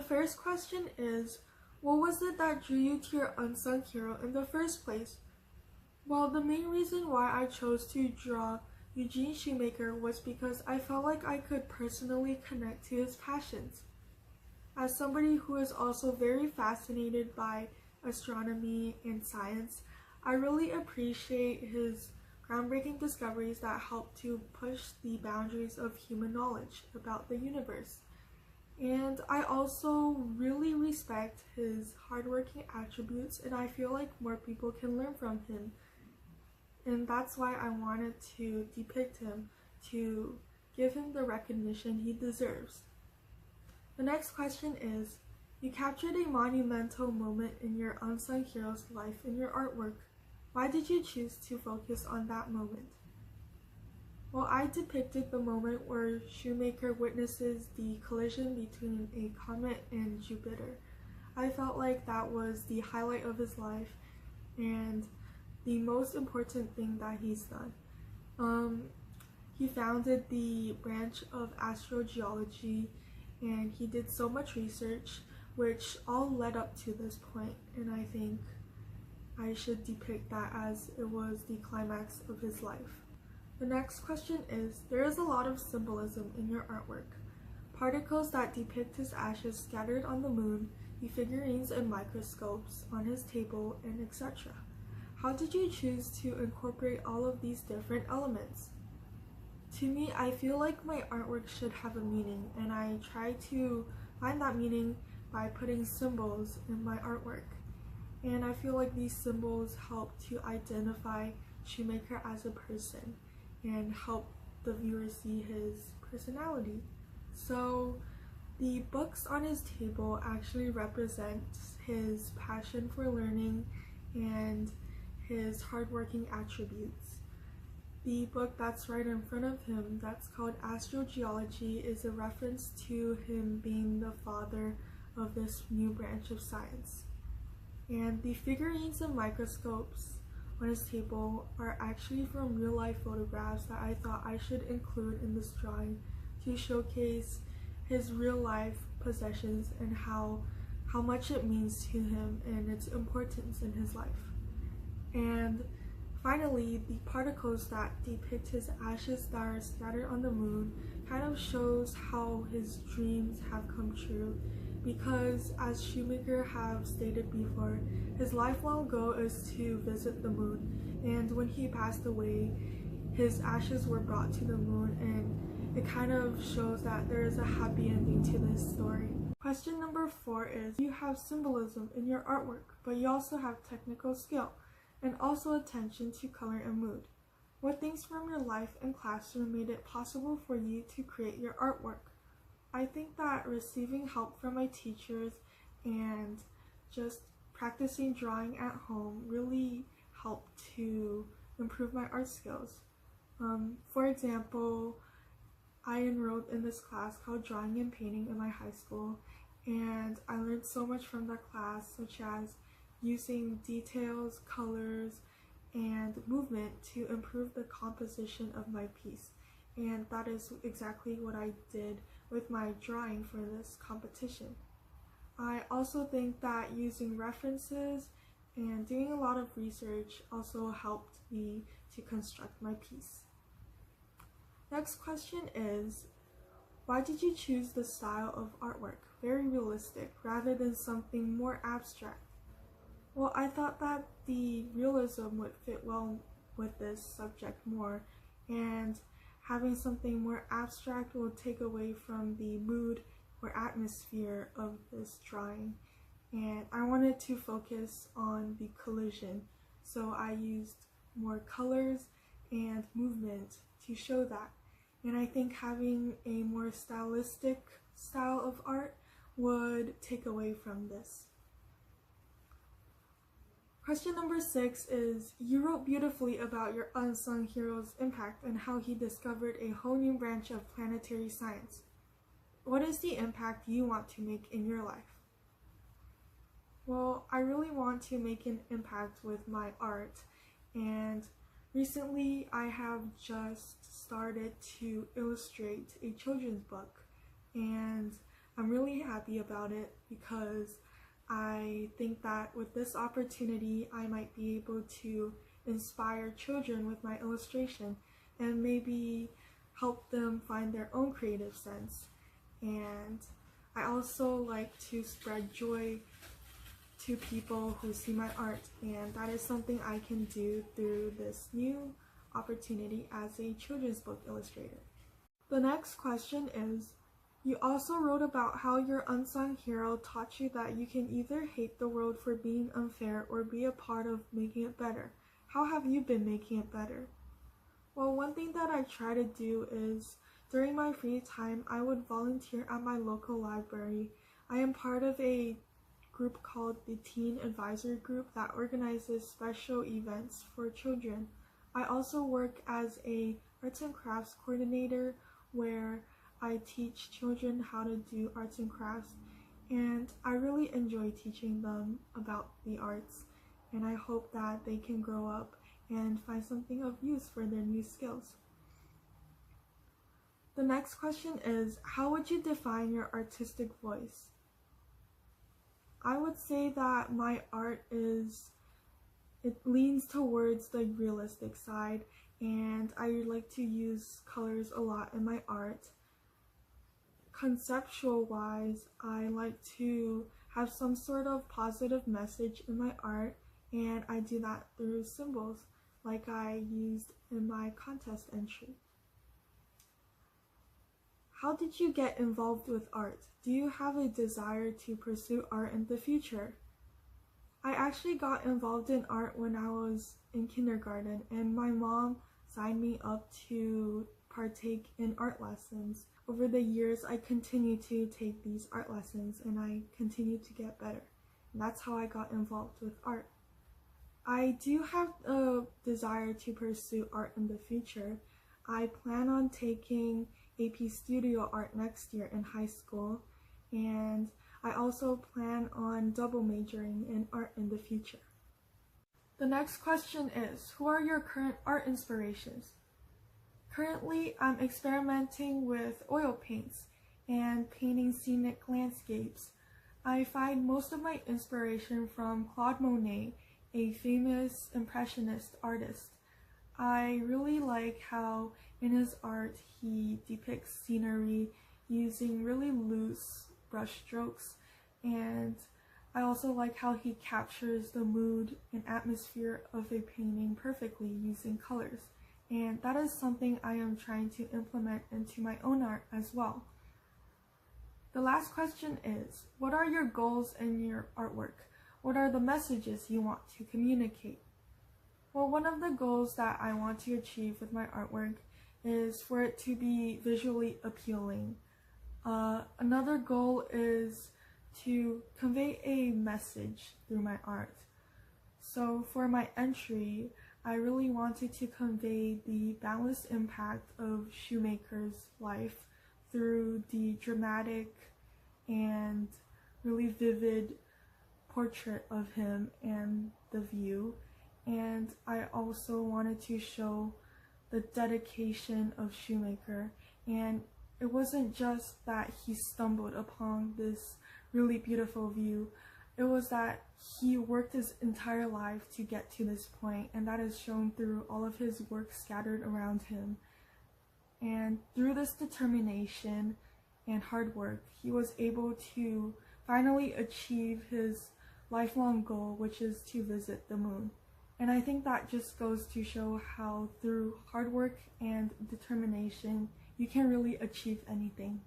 first question is, what was it that drew you to your unsung hero in the first place? Well, the main reason why I chose to draw Gene Shoemaker was because I felt like I could personally connect to his passions. As somebody who is also very fascinated by astronomy and science, I really appreciate his groundbreaking discoveries that help to push the boundaries of human knowledge about the universe. And I also really respect his hardworking attributes, and I feel like more people can learn from him. And that's why I wanted to depict him, to give him the recognition he deserves. The next question is, you captured a monumental moment in your unsung hero's life in your artwork. Why did you choose to focus on that moment? Well, I depicted the moment where Shoemaker witnesses the collision between a comet and Jupiter. I felt like that was the highlight of his life and the most important thing that he's done. He founded the branch of astrogeology, and he did so much research which all led up to this point, and I think I should depict that as it was the climax of his life. The next question is, there is a lot of symbolism in your artwork. Particles that depict his ashes scattered on the moon, the figurines and microscopes on his table, and etc. How did you choose to incorporate all of these different elements? To me, I feel like my artwork should have a meaning, and I try to find that meaning by putting symbols in my artwork. And I feel like these symbols help to identify Shoemaker as a person and help the viewer see his personality. So the books on his table actually represent his passion for learning and his hardworking attributes. The book that's right in front of him, that's called Astrogeology, is a reference to him being the father of this new branch of science. And the figurines and microscopes on his table are actually from real-life photographs that I thought I should include in this drawing to showcase his real-life possessions and how much it means to him and its importance in his life. And finally, the particles that depict his ashes that are scattered on the moon kind of shows how his dreams have come true, because as Shoemaker have stated before, his lifelong goal is to visit the moon, and when he passed away, his ashes were brought to the moon, and it kind of shows that there is a happy ending to this story. Question number 4 is, you have symbolism in your artwork, but you also have technical skill and also attention to color and mood. What things from your life and classroom made it possible for you to create your artwork? I think that receiving help from my teachers and just practicing drawing at home really helped to improve my art skills. For example, I enrolled in this class called Drawing and Painting in my high school, and I learned so much from that class, such as using details, colors, and movement to improve the composition of my piece. And that is exactly what I did with my drawing for this competition. I also think that using references and doing a lot of research also helped me to construct my piece. Next question is, why did you choose the style of artwork, very realistic, rather than something more abstract? Well, I thought that the realism would fit well with this subject more, and having something more abstract will take away from the mood or atmosphere of this drawing. And I wanted to focus on the collision, so I used more colors and movement to show that. And I think having a more stylistic style of art would take away from this. Question number 6 is, you wrote beautifully about your unsung hero's impact and how he discovered a whole new branch of planetary science. What is the impact you want to make in your life? Well, I really want to make an impact with my art, and recently I have just started to illustrate a children's book, and I'm really happy about it because I think that with this opportunity, I might be able to inspire children with my illustration and maybe help them find their own creative sense. And I also like to spread joy to people who see my art, and that is something I can do through this new opportunity as a children's book illustrator. The next question is, you also wrote about how your unsung hero taught you that you can either hate the world for being unfair or be a part of making it better. How have you been making it better? Well, one thing that I try to do is, during my free time, I would volunteer at my local library. I am part of a group called the Teen Advisory Group that organizes special events for children. I also work as a arts and crafts coordinator where I teach children how to do arts and crafts, and I really enjoy teaching them about the arts, and I hope that they can grow up and find something of use for their new skills. The next question is, how would you define your artistic voice? I would say that my art it leans towards the realistic side, and I like to use colors a lot in my art. Conceptual wise, I like to have some sort of positive message in my art, and I do that through symbols like I used in my contest entry. How did you get involved with art? Do you have a desire to pursue art in the future? I actually got involved in art when I was in kindergarten, and my mom signed me up to partake in art lessons. Over the years, I continued to take these art lessons and I continued to get better. And that's how I got involved with art. I do have a desire to pursue art in the future. I plan on taking AP Studio Art next year in high school, and I also plan on double majoring in art in the future. The next question is, who are your current art inspirations? Currently, I'm experimenting with oil paints and painting scenic landscapes. I find most of my inspiration from Claude Monet, a famous impressionist artist. I really like how in his art he depicts scenery using really loose brush strokes, and I also like how he captures the mood and atmosphere of a painting perfectly using colors, and that is something I am trying to implement into my own art as well. The last question is, what are your goals in your artwork? What are the messages you want to communicate? Well, one of the goals that I want to achieve with my artwork is for it to be visually appealing. Another goal is to convey a message through my art. So for my entry, I really wanted to convey the boundless impact of Shoemaker's life through the dramatic and really vivid portrait of him and the view. And I also wanted to show the dedication of Shoemaker, and it wasn't just that he stumbled upon this really beautiful view, it was that he worked his entire life to get to this point, and that is shown through all of his work scattered around him. And through this determination and hard work, he was able to finally achieve his lifelong goal, which is to visit the moon. And I think that just goes to show how through hard work and determination, you can really achieve anything.